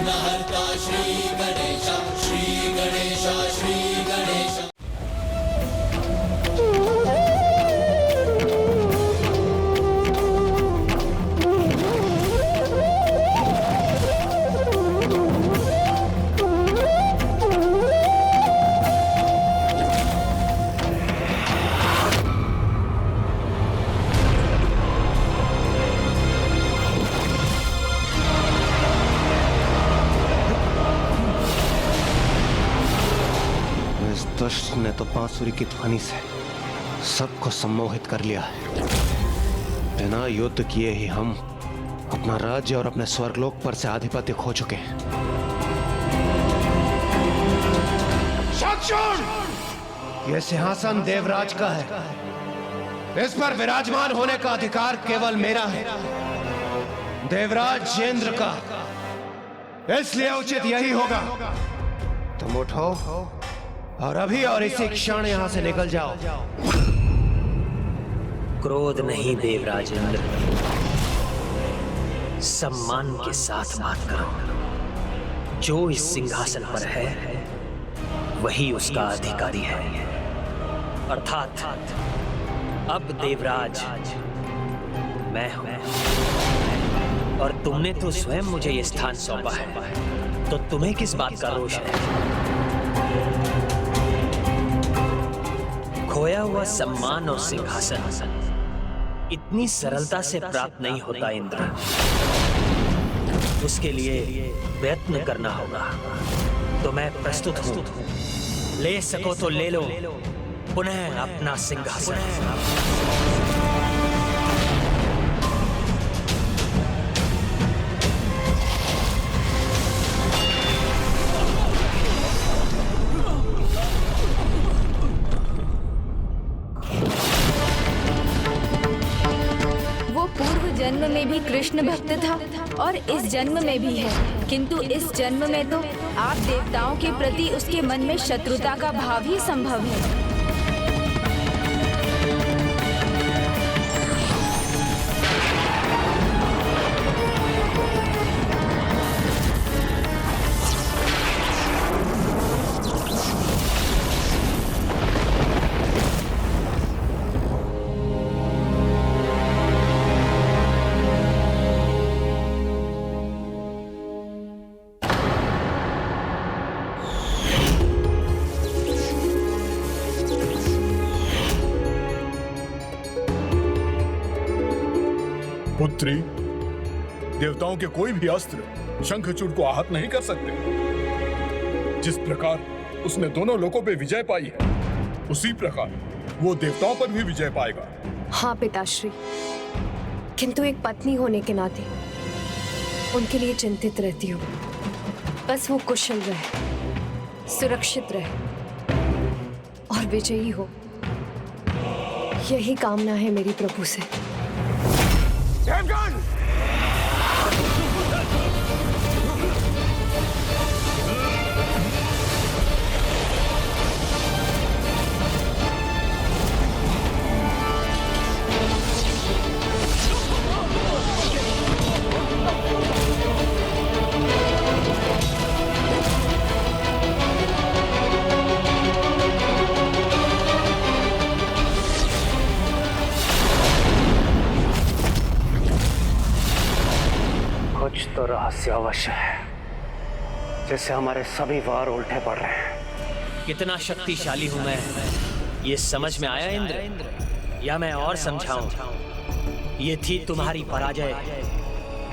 विघ्नहर्ता श्री गणेश, श्री गणेश, श्री गणेश। दुष्ट ने तो बांसुरी की ध्वनि से सबको सम्मोहित कर लिया है। बिना युद्ध किए ही हम अपना राज्य और अपने स्वर्गलोक पर से आधिपत्य खो चुके हैं। यह सिंहासन देवराज का है। इस पर विराजमान होने का अधिकार केवल मेरा है, देवराज इंद्र का। इसलिए उचित यही होगा तुम उठो और अभी और इसी क्षण यहां से निकल जाओ। क्रोध नहीं देवराज इंद्र, सम्मान के साथ बात करो। जो इस सिंहासन पर है वही उसका अधिकारी है, अर्थात अब देवराज मैं हूं। और तुमने तो स्वयं मुझे यह स्थान सौंपा है, तो तुम्हें किस बात का रोष है? खोया हुआ सम्मान और सिंहासन इतनी सरलता से प्राप्त नहीं होता इंद्र। उसके लिए प्रयत्न करना होगा। तो मैं प्रस्तुत हूं। ले सको तो ले लो पुनः अपना सिंहासन। जन्म में भी कृष्ण भक्त था और इस जन्म में भी है, किंतु इस जन्म में तो आप देवताओं के प्रति उसके मन में शत्रुता का भाव ही संभव है। पुत्री, देवताओं के कोई भी अस्त्र शंखचूड़ को आहत नहीं कर सकते। जिस प्रकार उसने दोनों लोकों पे विजय पाई है, उसी प्रकार वो देवताओं पर भी विजय पाएगा। हाँ पिताश्री, किंतु एक पत्नी होने के नाते उनके लिए चिंतित रहती हूँ। बस वो कुशल रहे, सुरक्षित रहे और विजयी हो, यही कामना है मेरी प्रभु से। देवगण! कुछ तो रहस्य अवश्य है, जिससे हमारे सभी वार उल्टे पड़ रहे हैं। कितना शक्तिशाली हूं मैं, ये समझ में आया इंद्र? या मैं और समझाऊं? ये थी तुम्हारी पराजय,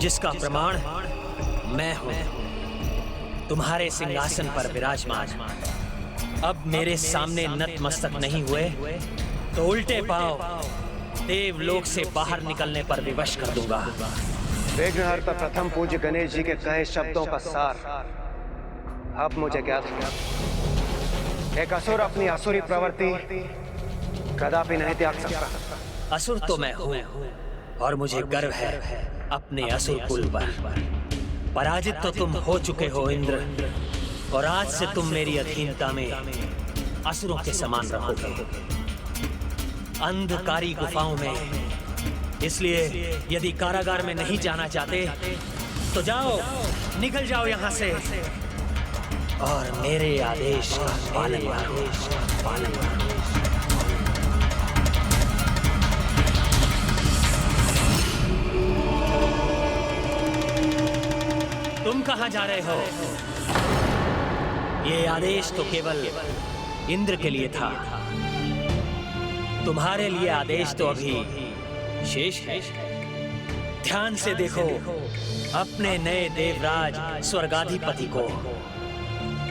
जिसका प्रमाण मैं हूं, तुम्हारे सिंहासन पर विराजमान। अब मेरे सामने नतमस्तक नहीं हुए तो उल्टे पांव देवलोक से बाहर निकलने पर विवश कर दूंगा। विघ्नहर्ता प्रथम पूज्य गणेश जी के कहे शब्दों का सार अब मुझे ज्ञात है। एक असुर अपनी असुरी प्रवृत्ति कदापि नहीं त्याग सकता। असुर तो मैं हूं और मुझे गर्व है अपने असुर कुल पर। पराजित तो तुम हो चुके हो इंद्र, और आज से तुम मेरी अधीनता में असुरों के समान रहोगे, अंधकारी गुफाओं में। इसलिए यदि कारागार में नहीं जाना चाहते तो जाओ, निकल जाओ यहाँ से और मेरे आदेश का पालन करो। तुम कहाँ जा रहे हो? ये आदेश तो केवल इंद्र के लिए था। तुम्हारे लिए आदेश तो अभी शेष है। ध्यान से देखो अपने नए देवराज स्वर्गाधिपति को।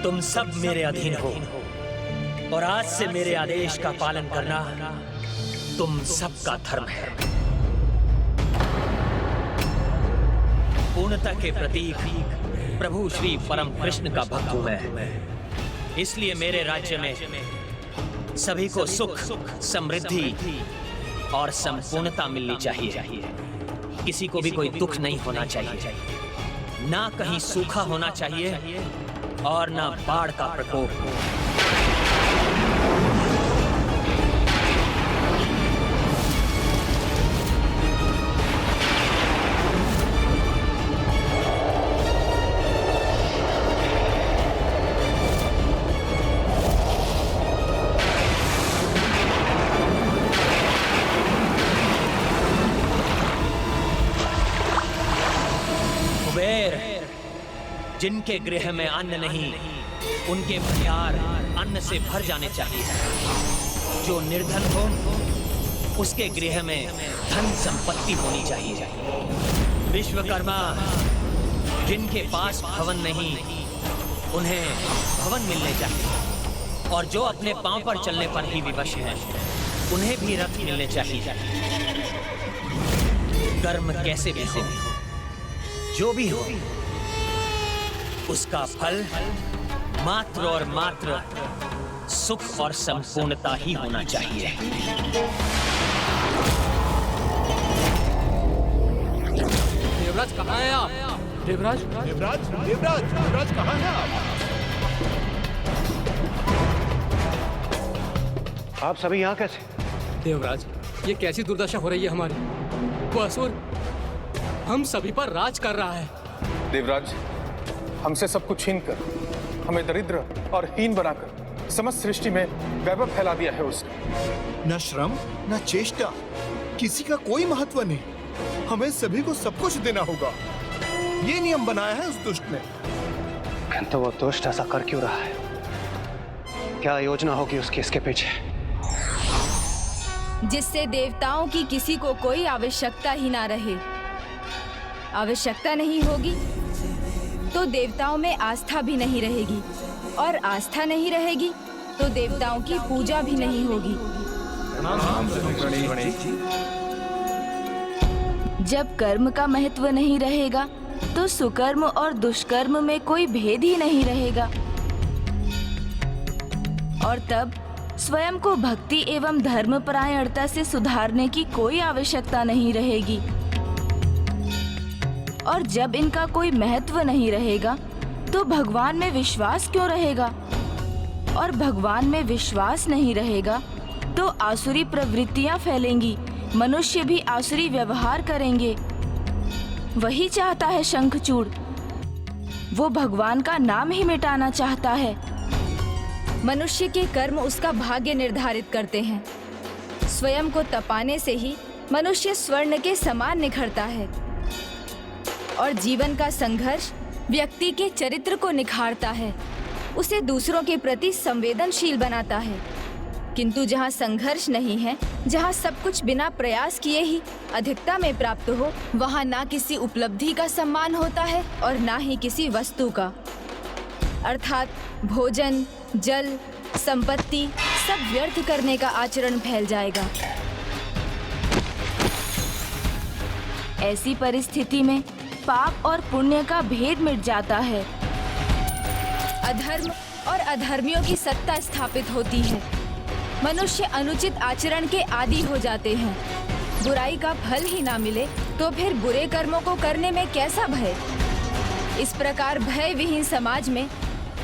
तुम सब मेरे अधीन हो और आज से मेरे आदेश का पालन करना तुम सबका धर्म है। पूर्णता के प्रतीक प्रभु श्री परम कृष्ण का भक्त हूं मैं। इसलिए मेरे राज्य में सभी को सुख, समृद्धि और संपूर्णता मिलनी चाहिए। किसी को भी कोई दुख नहीं होना चाहिए, ना कहीं सूखा होना चाहिए और ना बाढ़ का प्रकोप। जिनके गृह में अन्न नहीं, उनके भंडार अन्न से भर जाने चाहिए। जो निर्धन हो, उसके गृह में धन संपत्ति होनी चाहिए। विश्वकर्मा, जिनके पास भवन नहीं, उन्हें भवन मिलने चाहिए। और जो अपने पांव पर चलने पर ही विवश हैं, उन्हें भी रथ मिलने चाहिए। कर्म कैसे भी हो, जो भी हो, उसका फल मात्र और मात्र सुख और संपूर्णता ही होना चाहिए। देवराज कहाँ हैं आप? देवराज देवराज देवराज देवराज कहाँ हैं आप सभी यहाँ कैसे? देवराज, ये कैसी दुर्दशा हो रही है हमारी? वो असुर हम सभी पर राज कर रहा है। देवराज, हमसे सब कुछ छीन कर हमें दरिद्र और हीन बनाकर समस्त सृष्टि में वैभव फैला दिया है उसने। न श्रम न चेष्टा, किसी का कोई महत्व नहीं। हमें सभी को सब कुछ देना होगा, ये नियम बनाया है उस दुष्ट ने। तो वो दुष्ट ऐसा कर क्यों रहा है? क्या योजना होगी उसकी इसके पीछे? जिससे देवताओं की किसी को कोई आवश्यकता ही ना रहे। आवश्यकता नहीं होगी तो देवताओं में आस्था भी नहीं रहेगी, और आस्था नहीं रहेगी तो देवताओं की पूजा भी नहीं होगी। जब कर्म का महत्व नहीं रहेगा तो सुकर्म और दुष्कर्म में कोई भेद ही नहीं रहेगा, और तब स्वयं को भक्ति एवं धर्मपरायणता से सुधारने की कोई आवश्यकता नहीं रहेगी। और जब इनका कोई महत्व नहीं रहेगा तो भगवान में विश्वास क्यों रहेगा? और भगवान में विश्वास नहीं रहेगा तो आसुरी प्रवृत्तियां फैलेंगी, मनुष्य भी आसुरी व्यवहार करेंगे। वही चाहता है शंखचूड़, वो भगवान का नाम ही मिटाना चाहता है। मनुष्य के कर्म उसका भाग्य निर्धारित करते हैं। स्वयं को तपाने से ही मनुष्य स्वर्ण के समान निखरता है, और जीवन का संघर्ष व्यक्ति के चरित्र को निखारता है, उसे दूसरों के प्रति संवेदनशील बनाता है। किंतु जहाँ संघर्ष नहीं है, जहाँ सब कुछ बिना प्रयास किए ही अधिकता में प्राप्त हो, वहाँ ना किसी उपलब्धि का सम्मान होता है और ना ही किसी वस्तु का। अर्थात भोजन, जल, संपत्ति सब व्यर्थ करने का आचरण फैल जाएगा। ऐसी परिस्थिति में पाप और पुण्य का भेद मिट जाता है। अधर्म और अधर्मियों की सत्ता स्थापित होती है। मनुष्य अनुचित आचरण के आदी हो जाते हैं। बुराई का फल ही ना मिले तो फिर बुरे कर्मों को करने में कैसा भय? इस प्रकार भय विहीन समाज में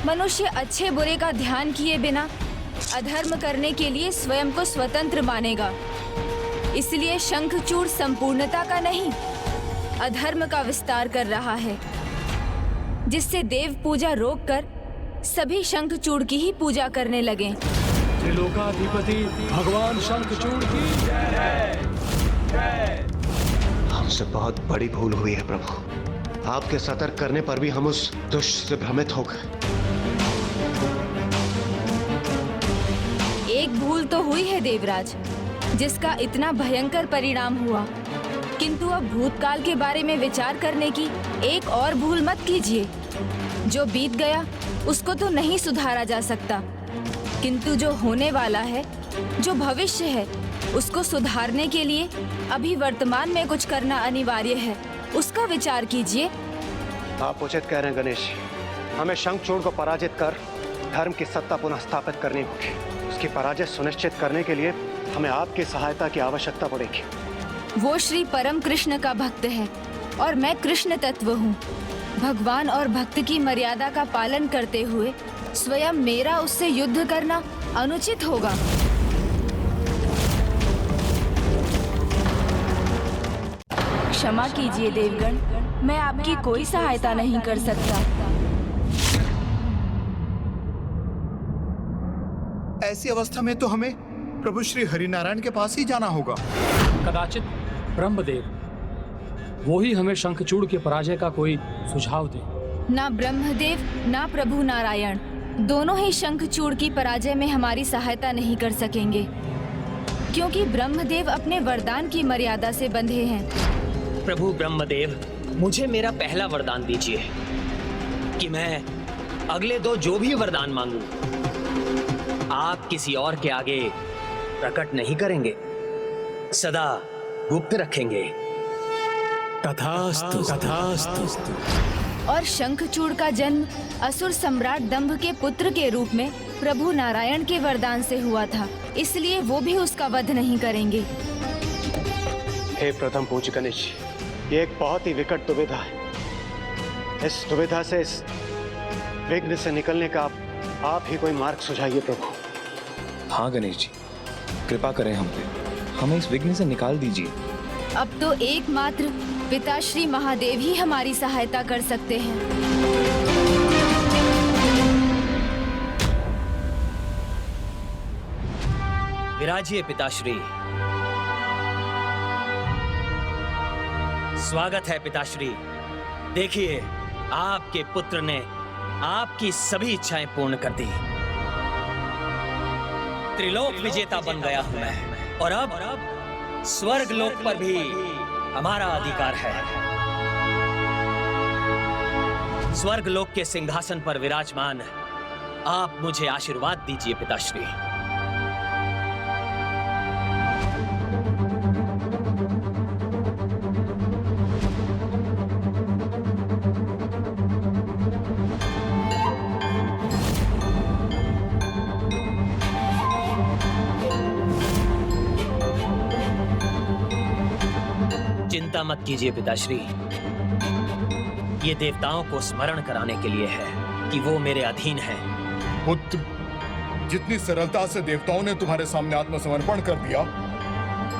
मनुष्य अच्छे बुरे का ध्यान किए बिना अधर्म करने के लिए स्वयं को स्वतंत्र मानेगा। इसलिए शंखचूड़ संपूर्णता का नहीं, अधर्म का विस्तार कर रहा है। जिससे देव पूजा रोककर सभी शंखचूड़ की ही पूजा करने लगे। त्रिलोकाधिपति भगवान शंखचूड़ की हमसे बहुत बड़ी भूल हुई है प्रभु। आपके सतर्क करने पर भी हम उस दुष्ट से भ्रमित हो गए। एक भूल तो हुई है देवराज, जिसका इतना भयंकर परिणाम हुआ, किंतु अब भूतकाल के बारे में विचार करने की एक और भूल मत कीजिए। जो बीत गया उसको तो नहीं सुधारा जा सकता, किंतु जो होने वाला है, जो भविष्य है, उसको सुधारने के लिए अभी वर्तमान में कुछ करना अनिवार्य है। उसका विचार कीजिए। आप उचित कह रहे हैं गणेश। हमें शंखचूड़ को पराजित कर धर्म की सत्ता पुनः स्थापित करनी होगी। उसकी पराजय सुनिश्चित करने के लिए हमें आपकी सहायता की आवश्यकता पड़ेगी। वो श्री परम कृष्ण का भक्त है और मैं कृष्ण तत्व हूँ। भगवान और भक्त की मर्यादा का पालन करते हुए स्वयं मेरा उससे युद्ध करना अनुचित होगा। क्षमा कीजिए देवगण, मैं आपकी कोई सहायता नहीं कर सकता। ऐसी अवस्था में तो हमें प्रभु श्री हरिनारायण के पास ही जाना होगा। कदाचित ब्रह्मदेव वो ही हमें शंखचूड़ के पराजय का कोई सुझाव दे। ना ब्रह्मदेव ना प्रभु नारायण दोनों ही शंखचूड़ की पराजय में हमारी सहायता नहीं कर सकेंगे, क्योंकि ब्रह्मदेव अपने वरदान की मर्यादा से बंधे हैं। प्रभु ब्रह्मदेव, मुझे मेरा पहला वरदान दीजिए कि मैं अगले दो जो भी वरदान मांगूं, आप किसी और के आगे प्रकट नहीं करेंगे, सदा गुप्त रखेंगे। तथास्तु तथास्तु। और शंखचूड़ का जन्म असुर सम्राट दंभ के पुत्र के रूप में प्रभु नारायण के वरदान से हुआ था, इसलिए वो भी उसका वध नहीं करेंगे। हे प्रथम पूज्य गणेश, ये एक बहुत ही विकट दुविधा है। इस दुविधा से, इस विघ्न से निकलने का आप ही कोई मार्ग सुझाइए प्रभु। हाँ गणेश जी, कृपा करें हम पे, हमें इस विघ्न से निकाल दीजिए। अब तो एकमात्र पिताश्री महादेव ही हमारी सहायता कर सकते हैं। विराजिए पिताश्री। स्वागत है पिताश्री। देखिए, आपके पुत्र ने आपकी सभी इच्छाएं पूर्ण कर दी। त्रिलोक विजेता बन गया हूं मैं, और अब स्वर्ग लोक पर भी हमारा अधिकार है। स्वर्ग लोक के सिंहासन पर विराजमान आप मुझे आशीर्वाद दीजिए पिताश्री। चिंता मत कीजिए पिताश्री, ये देवताओं को स्मरण कराने के लिए है कि वो मेरे अधीन हैं। पुत्र, जितनी सरलता से देवताओं ने तुम्हारे सामने आत्मसमर्पण कर दिया,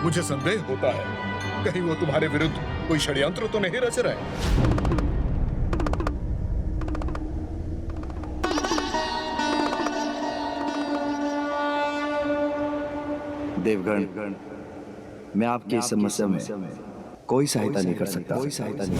मुझे संदेह होता है कहीं वो तुम्हारे विरुद्ध कोई षड्यंत्र तो नहीं रच रहे। देवगण, मैं आपकी इस समस्या में कोई सहायता नहीं कर सकता। कोई सहायता नहीं।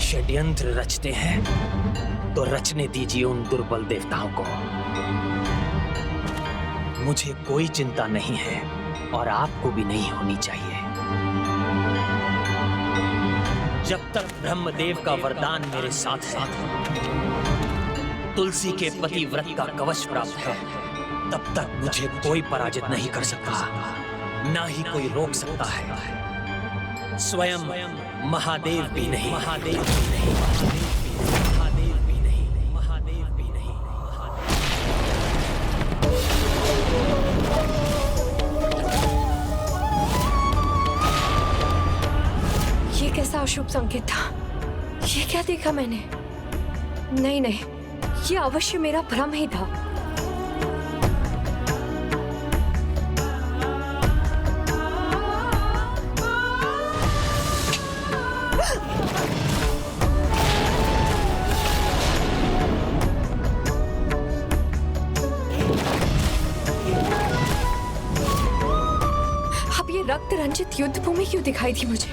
षड्यंत्र रचते हैं तो रचने दीजिए उन दुर्बल देवताओं को। मुझे कोई चिंता नहीं है और आपको भी नहीं होनी चाहिए। जब तक ब्रह्मदेव का वरदान मेरे साथ है, तुलसी के पतिव्रत का कवच प्राप्त है, तब तक मुझे कोई पराजित नहीं कर सकता, ना ही कोई रोक सकता है। स्वयं महादेव भी नहीं, महादेव भी नहीं, महादेव भी नहीं, महादेव भी नहीं। ये कैसा अशुभ संकेत था? ये क्या देखा मैंने? नहीं, ये अवश्य मेरा भ्रम ही था। ये रक्त रंजित युद्ध भूमि क्यों दिखाई दी मुझे?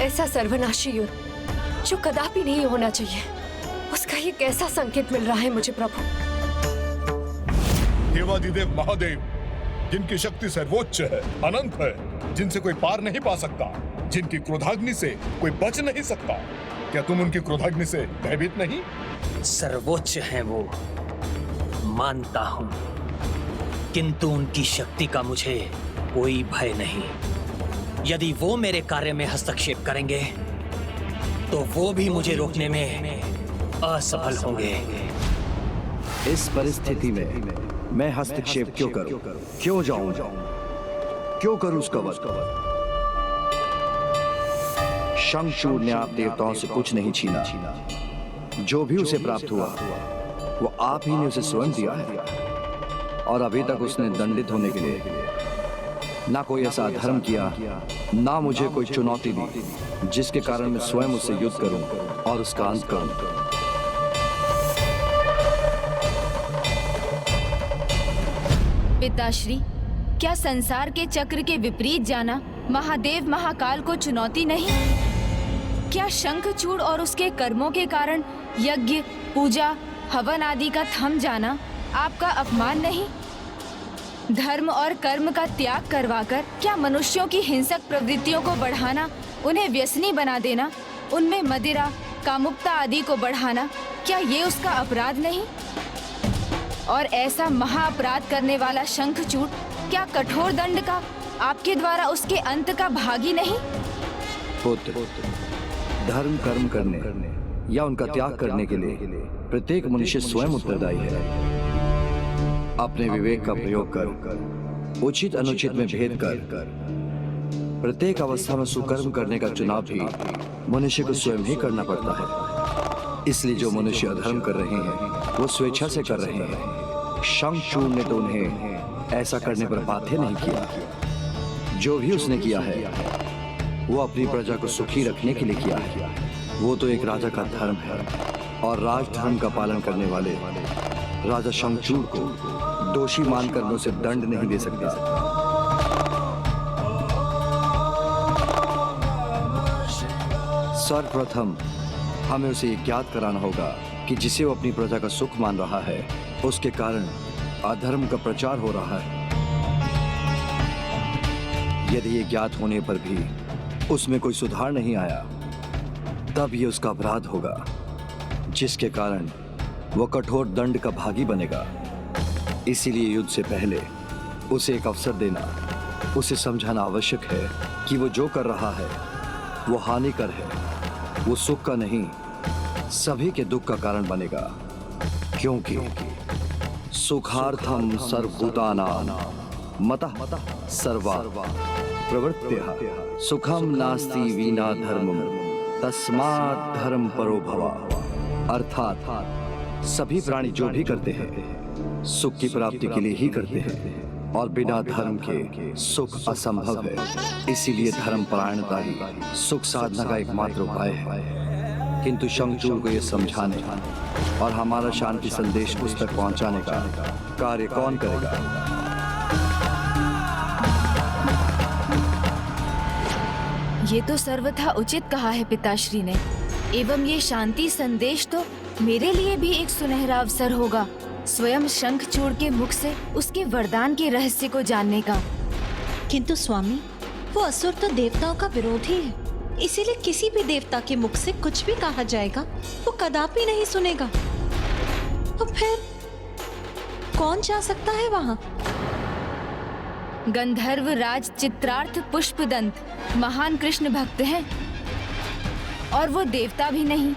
ऐसा सर्वनाशी युद्ध जो कदापि नहीं होना चाहिए, उसका ये कैसा संकेत मिल रहा है मुझे प्रभु? देवादिदेव महादेव, जिनकी शक्ति सर्वोच्च है, अनंत है, जिनसे कोई पार नहीं पा सकता, जिनकी क्रोधाग्नि से कोई बच नहीं सकता, क्या तुम उनकी क्रोधाग्नि से भयभीत नहीं? सर्वोच्च है वो, मानता हूं, किंतु उनकी शक्ति का मुझे कोई भय नहीं। यदि वो मेरे कार्य में हस्तक्षेप करेंगे तो वो भी मुझे रोकने में असफल होंगे। इस परिस्थिति में मैं हस्तक्षेप क्यों करूं? क्यों जाऊं? क्यों करूं उसका वध? शंखचूड़ ने आप देवताओं से कुछ नहीं छीना। जो भी उसे प्राप्त हुआ वो आप ही ने उसे स्वयं दिया है, और अभी तक उसने दंडित होने के लिए ना कोई ऐसा अधर्म किया, ना मुझे कोई चुनौती दी जिसके कारण मैं स्वयं उससे युद्ध करूं और उसका अंत करूं। पिताश्री, क्या संसार के चक्र के विपरीत जाना महादेव महाकाल को चुनौती नहीं? क्या शंखचूड़ और उसके कर्मों के कारण यज्ञ, पूजा, हवन आदि का थम जाना आपका अपमान नहीं? धर्म और कर्म का त्याग करवाकर क्या मनुष्यों की हिंसक प्रवृत्तियों को बढ़ाना, उन्हें व्यसनी बना देना, उनमें मदिरा, कामुकता आदि को बढ़ाना, क्या ये उसका अपराध नहीं? और ऐसा महाअपराध करने वाला शंखचूड़ क्या कठोर दंड का आपके द्वारा उसके अंत का भागी नहीं? पुत्र, धर्म कर्म करने या उनका त्याग करने के लिए प्रत्येक मनुष्य स्वयं उत्तरदायी है। अपने विवेक का प्रयोग कर, उचित अनुचित में भेद कर, प्रत्येक अवस्था में सुकर्म करने का चुनाव भी मनुष्य को स्वयं ही करना पड़ता है। इसलिए जो मनुष्य अधर्म कर रहे हैं वो स्वेच्छा से कर रहे हैं। शंखचूड़ ने तो उन्हें ऐसा करने पर बाध्य नहीं किया। जो भी उसने किया है वो अपनी प्रजा को सुखी रखने के लिए किया है। वो तो एक राजा का धर्म है, और राजधर्म का पालन करने वाले राजा शंखचूड़ को दोषी मानकर मैं उसे दंड नहीं दे सकता। सर्वप्रथम हमें उसे ज्ञात कराना होगा कि जिसे वो अपनी प्रजा का सुख मान रहा है, उसके कारण अधर्म का प्रचार हो रहा है। यदि ये ज्ञात होने पर भी उसमें कोई सुधार नहीं आया, तब ये उसका अपराध होगा, जिसके कारण वो कठोर दंड का भागी बनेगा। इसीलिए युद्ध से पहले उसे एक अवसर देना, उसे समझाना आवश्यक है कि वो जो कर रहा है वो हानिकर है, वो सुख का नहीं सभी के दुख का कारण बनेगा। क्योंकि सुखार्थम सर्वभूतानां मतः सर्वा प्रवृत्त्यः सुखम नास्ति विना धर्मम तस्मात् धर्म परो भवा। अर्थात सभी प्राणी जो भी करते हैं सुख की प्राप्ति के लिए ही करते हैं, और बिना धर्म के सुख असंभव है। इसीलिए धर्म परायणता ही सुख साधना का एकमात्र उपाय है। किंतु शंखचूड़ को यह समझाने और हमारा शांति संदेश उस तक पहुंचाने का कार्य कौन करेगा? ये तो सर्वथा उचित कहा है पिताश्री ने, एवं ये शांति संदेश तो मेरे लिए भी एक सुनहरा अवसर होगा स्वयं शंखचूड़ के मुख से उसके वरदान के रहस्य को जानने का। किंतु स्वामी, वो असुर तो देवताओं का विरोधी है, इसीलिए किसी भी देवता के मुख से कुछ भी कहा जाएगा वो कदापि नहीं सुनेगा। तो फिर कौन जा सकता है वहाँ? गंधर्व राज चित्रार्थ पुष्पदंत महान कृष्ण भक्त हैं, और वो देवता भी नहीं,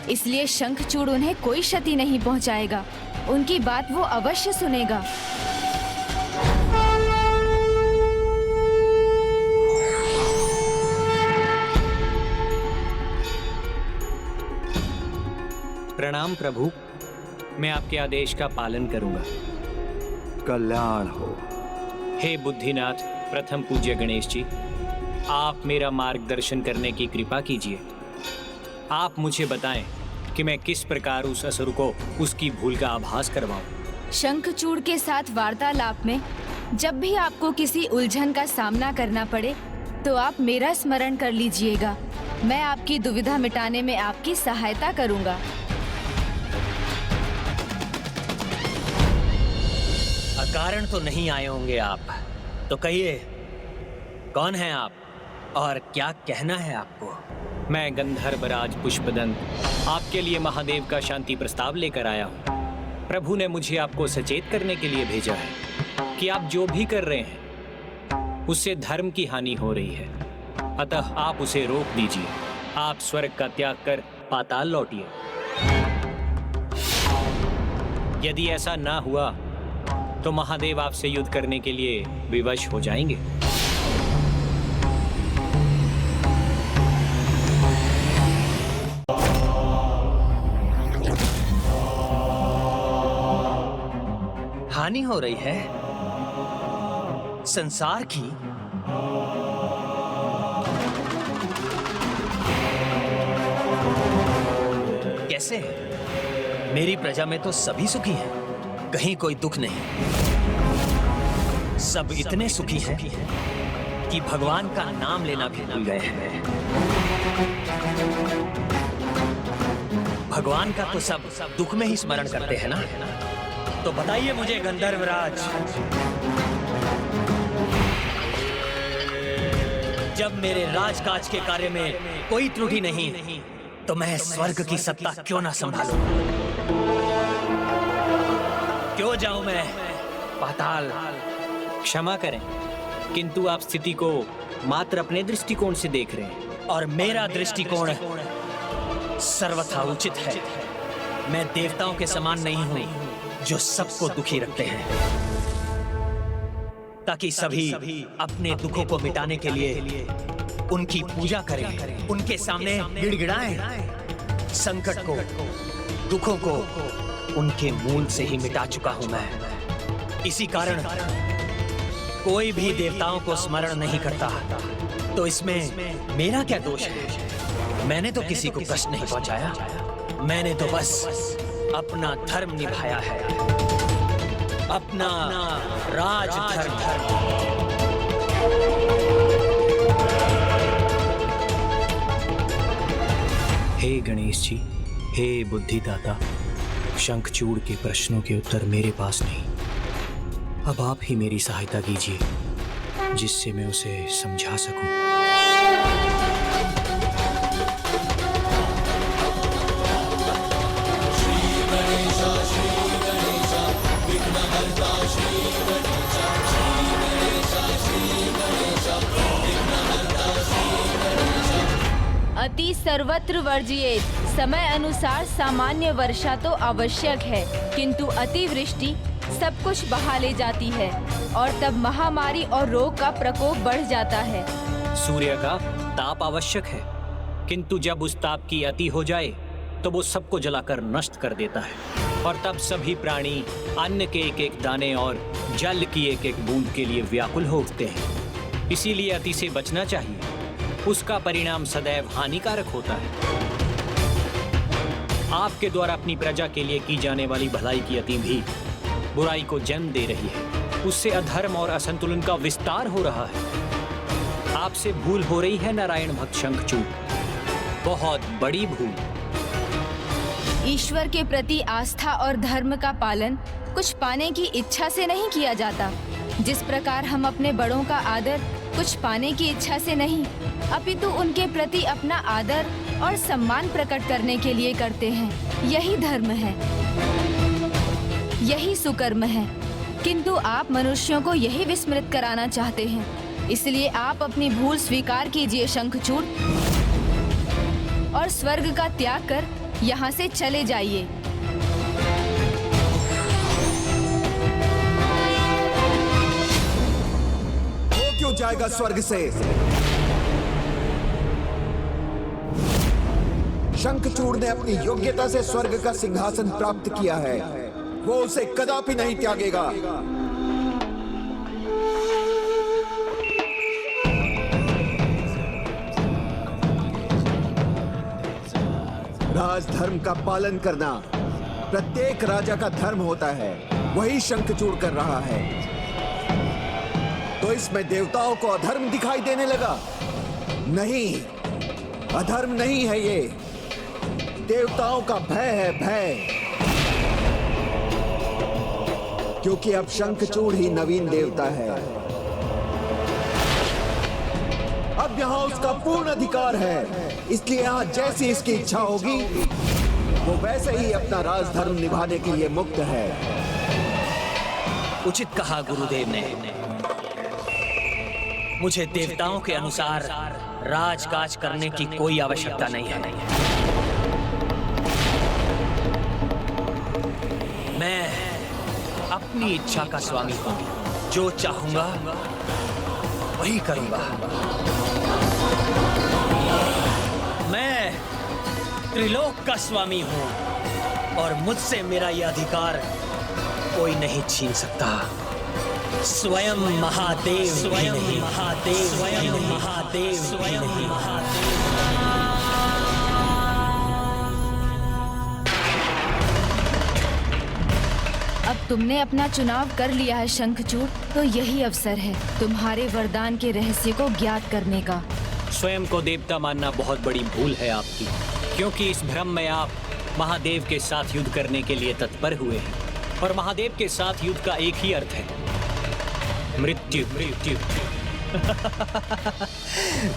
इसलिए शंखचूड़ उन्हें कोई क्षति नहीं पहुंचाएगा। उनकी बात वो अवश्य सुनेगा। प्रणाम प्रभु, मैं आपके आदेश का पालन करूंगा। कल्याण हो। हे बुद्धिनाथ प्रथम पूज्य गणेश जी, आप मेरा मार्गदर्शन करने की कृपा कीजिए। आप मुझे बताएं कि मैं किस प्रकार उस असुर को उसकी भूल का आभास करवाऊं। शंखचूड़ के साथ वार्तालाप में जब भी आपको किसी उलझन का सामना करना पड़े तो आप मेरा स्मरण कर लीजिएगा। मैं आपकी दुविधा मिटाने में आपकी सहायता करूंगा। अकारण तो नहीं आए होंगे आप, तो कहिए कौन हैं आप और क्या कहना है आपको? मैं गंधर्वराज पुष्पदंत आपके लिए महादेव का शांति प्रस्ताव लेकर आया हूँ। प्रभु ने मुझे आपको सचेत करने के लिए भेजा है कि आप जो भी कर रहे हैं उससे धर्म की हानि हो रही है, अतः आप उसे रोक दीजिए। आप स्वर्ग का त्याग कर पाताल लौटिए। यदि ऐसा ना हुआ तो महादेव आपसे युद्ध करने के लिए विवश हो जाएंगे। हानि हो रही है संसार की? कैसे? मेरी प्रजा में तो सभी सुखी हैं, कहीं कोई दुख नहीं। सब इतने सुखी हैं कि भगवान का नाम लेना भी भूल गए हैं। भगवान का तो सब दुख में ही स्मरण करते हैं ना। तो बताइए मुझे गंधर्वराज, जब मेरे राजकाज के कार्य में कोई त्रुटि नहीं तो मैं स्वर्ग की सत्ता क्यों ना संभालूं? क्यों जाऊं मैं पाताल? क्षमा करें, किंतु आप स्थिति को मात्र अपने दृष्टिकोण से देख रहे हैं और मेरा दृष्टिकोण सर्वथा उचित है। मैं देवताओं के समान नहीं हूं जो सबको दुखी रखते हैं, ताकि सभी अपने दुखों को मिटाने के लिए उनकी पूजा करें, उनके सामने गिड़गिड़ाएं। संकट को, दुखों को उनके मूल से ही मिटा चुका हूं मैं। इसी कारण कोई भी देवताओं को स्मरण नहीं करता। तो इसमें मेरा क्या दोष है? मैंने तो किसी को कष्ट नहीं पहुंचाया। मैंने तो बस अपना धर्म निभाया है, अपना राजधर्म। हे गणेश जी, हे बुद्धिदाता, शंखचूड़ के प्रश्नों के उत्तर मेरे पास नहीं। अब आप ही मेरी सहायता कीजिए, जिससे मैं उसे समझा सकूं। अति सर्वत्र वर्जिएत। समय अनुसार सामान्य वर्षा तो आवश्यक है, किंतु अतिवृष्टि सब कुछ बहा ले जाती है और तब महामारी और रोग का प्रकोप बढ़ जाता है। सूर्य का ताप आवश्यक है, किंतु जब उस ताप की अति हो जाए तो वो सबको जलाकर नष्ट कर देता है और तब सभी प्राणी अन्न के एक एक दाने और जल की एक एक बूंद के लिए व्याकुल हो उठते हैं। इसीलिए अति से बचना चाहिए, उसका परिणाम सदैव हानिकारक होता है। आपके द्वारा अपनी प्रजा के लिए की जाने वाली भलाई की अति भी बुराई को जन्म दे रही है। उससे अधर्म और असंतुलन का विस्तार हो रहा है। आपसे भूल हो रही है नारायण भक्त शंखचूड़, बहुत बड़ी भूल। ईश्वर के प्रति आस्था और धर्म का पालन कुछ पाने की इच्छा से नहीं किया जाता। जिस प्रकार हम अपने बड़ों का आदर कुछ पाने की इच्छा से नहीं, अपितु उनके प्रति अपना आदर और सम्मान प्रकट करने के लिए करते हैं। यही धर्म है, यही सुकर्म है। किंतु आप मनुष्यों को यही विस्मृत कराना चाहते हैं। इसलिए आप अपनी भूल स्वीकार कीजिए शंखचूड़, और स्वर्ग का त्याग कर यहाँ से चले जाइए। वो क्यों जाएगा स्वर्ग से? शंखचूड़ ने अपनी योग्यता से स्वर्ग का सिंहासन प्राप्त किया है, वो उसे कदापि नहीं त्यागेगा। राजधर्म का पालन करना प्रत्येक राजा का धर्म होता है। वही शंखचूड़ कर रहा है। तो इसमें देवताओं को अधर्म दिखाई देने लगा? नहीं, अधर्म नहीं है ये, देवताओं का भय है, भय। क्योंकि अब शंखचूड़ ही नवीन देवता है। अब यहां उसका पूर्ण अधिकार है, इसलिए यहां जैसी इसकी इच्छा होगी वो वैसे ही अपना राजधर्म निभाने के लिए मुक्त है। उचित कहा गुरुदेव ने। मुझे देवताओं के अनुसार राजकाज करने की कोई आवश्यकता नहीं है। मैं अपनी इच्छा का स्वामी हूं, जो चाहूंगा वही करूंगा। मैं त्रिलोक का स्वामी हूं और मुझसे मेरा यह अधिकार कोई नहीं छीन सकता। स्वयं महादेव, स्वयं महादेव, स्वयं महादेव, स्वयं महादेव। अब तुमने अपना चुनाव कर लिया है शंखचूड़, तो यही अवसर है तुम्हारे वरदान के रहस्य को ज्ञात करने का। स्वयं को देवता मानना बहुत बड़ी भूल है आपकी, क्योंकि इस भ्रम में आप महादेव के साथ युद्ध करने के लिए तत्पर हुए हैं। और महादेव के साथ युद्ध का एक ही अर्थ है, मृत्यु। मृत्यु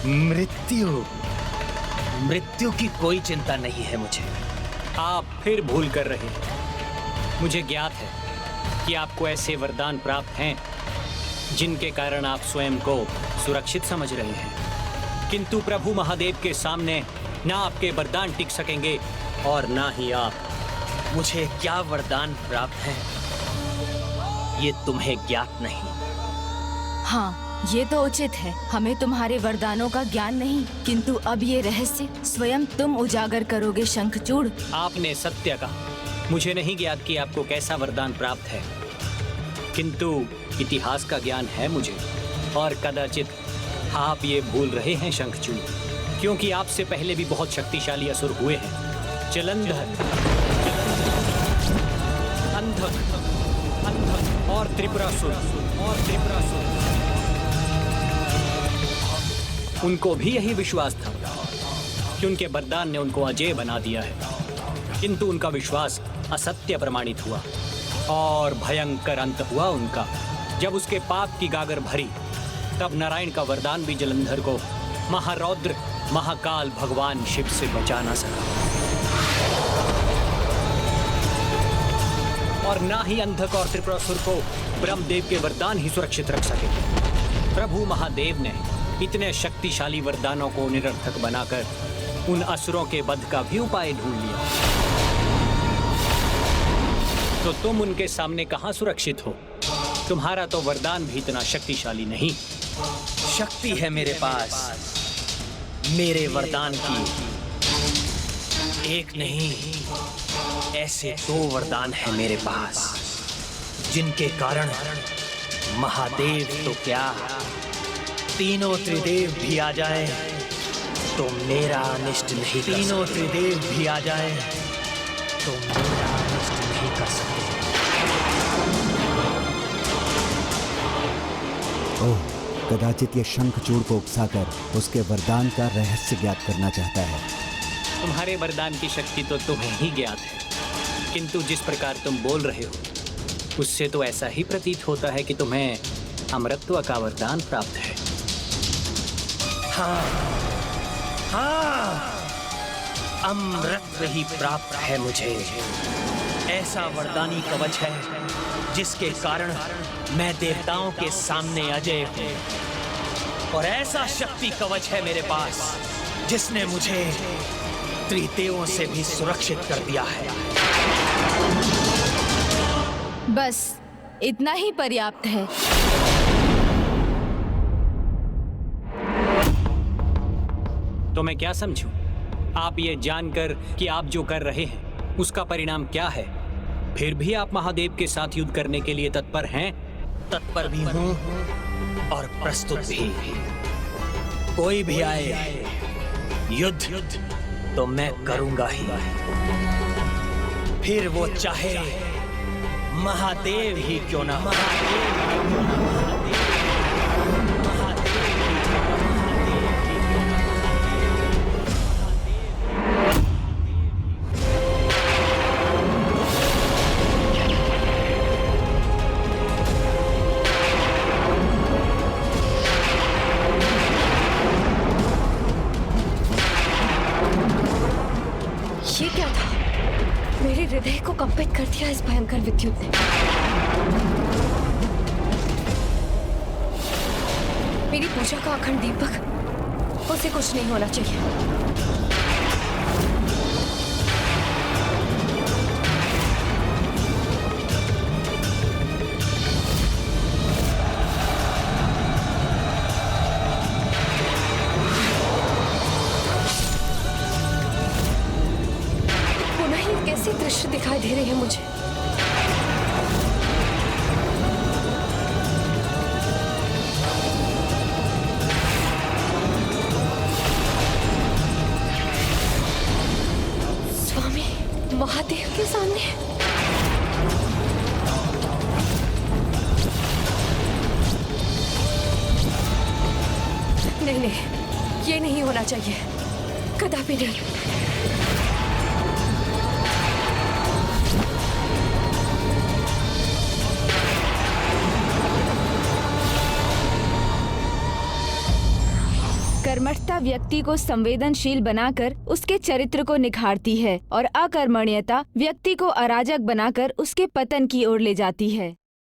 मृत्यु मृत्यु की कोई चिंता नहीं है मुझे। आप फिर भूल कर रहे हैं। मुझे ज्ञात है कि आपको ऐसे वरदान प्राप्त हैं जिनके कारण आप स्वयं को सुरक्षित समझ रहे हैं, किंतु प्रभु महादेव के सामने ना आपके वरदान टिक सकेंगे और ना ही आप। मुझे क्या वरदान प्राप्त है ये तुम्हें ज्ञात नहीं। हाँ, ये तो उचित है, हमें तुम्हारे वरदानों का ज्ञान नहीं, किंतु अब ये रहस्य स्वयं तुम उजागर करोगे शंखचूड़। आपने सत्य कहा। मुझे नहीं ज्ञात कि आपको कैसा वरदान प्राप्त है, किंतु इतिहास का ज्ञान है मुझे। और कदाचित आप ये भूल रहे हैं शंखचूड़, क्योंकि आपसे पहले भी बहुत शक्तिशाली असुर हुए हैं। जलंधर, अंधक, अंधक और त्रिपुरासुर, उनको भी यही विश्वास था कि उनके वरदान ने उनको अजेय बना दिया है, किंतु उनका विश्वास असत्य प्रमाणित हुआ और भयंकर अंत हुआ उनका। जब उसके पाप की गागर भरी, तब नारायण का वरदान भी जलंधर को महारौद्र महाकाल भगवान शिव से बचा ना सका। और ना ही अंधक और त्रिपुरासुर को ब्रह्मदेव के वरदान ही सुरक्षित रख सके। प्रभु महादेव ने इतने शक्तिशाली वरदानों को निरर्थक बनाकर उन असुरों के वध का भी उपाय ढूंढ लिया। तो तुम उनके सामने कहां सुरक्षित हो? तुम्हारा तो वरदान भी इतना शक्तिशाली नहीं। शक्ति है मेरे पास, मेरे वरदान की एक नहीं, ऐसे 2 वरदान है मेरे पास, जिनके कारण महादेव तो क्या, तीनों त्रिदेव भी आ जाए तो मेरा अनिष्ट नहीं, तीनों त्रिदेव भी आ जाए तो मेरा अनिष्ट नहीं कर सकते। ओह, कदाचित ये शंखचूड़ को उकसाकर उसके वरदान का रहस्य ज्ञात करना चाहता है। तुम्हारे वरदान की शक्ति तो तुम्हें ही ज्ञात है, किंतु जिस प्रकार तुम बोल रहे हो उससे तो ऐसा ही प्रतीत होता है कि तुम्हें अमरत्व का वरदान प्राप्त है। हाँ, हाँ, अमृत ही प्राप्त है मुझे। ऐसा वरदानी कवच है जिसके कारण मैं देवताओं के सामने अजय हूँ, और ऐसा शक्ति कवच है मेरे पास जिसने मुझे त्रिदेवों से भी सुरक्षित कर दिया है। बस इतना ही पर्याप्त है। तो मैं क्या समझूं? आप ये जानकर कि आप जो कर रहे हैं उसका परिणाम क्या है, फिर भी आप महादेव के साथ युद्ध करने के लिए तत्पर हैं? तत्पर भी हूँ और प्रस्तुत भी। कोई भी आए युद्ध तो मैं करूंगा ही, फिर वो चाहे महादेव ही क्यों ना, महादेव ही क्यों ना, महादेव ही क्यों ना, महादेव ही क्यों ना। ये क्या था? मेरे हृदय को कंपित कर दिया इस भयंकर विद्युत ने। मेरी पूजा का अखंड दीपक, उसे कुछ नहीं होना चाहिए। कैसे दृश्य दिखाई दे रहे हैं मुझे। स्वामी महादेव के सामने। नहीं नहीं, ये नहीं होना चाहिए, कदापि नहीं। कर्मठता व्यक्ति को संवेदनशील बनाकर उसके चरित्र को निखारती है और अकर्मण्यता व्यक्ति को अराजक बनाकर उसके पतन की ओर ले जाती है।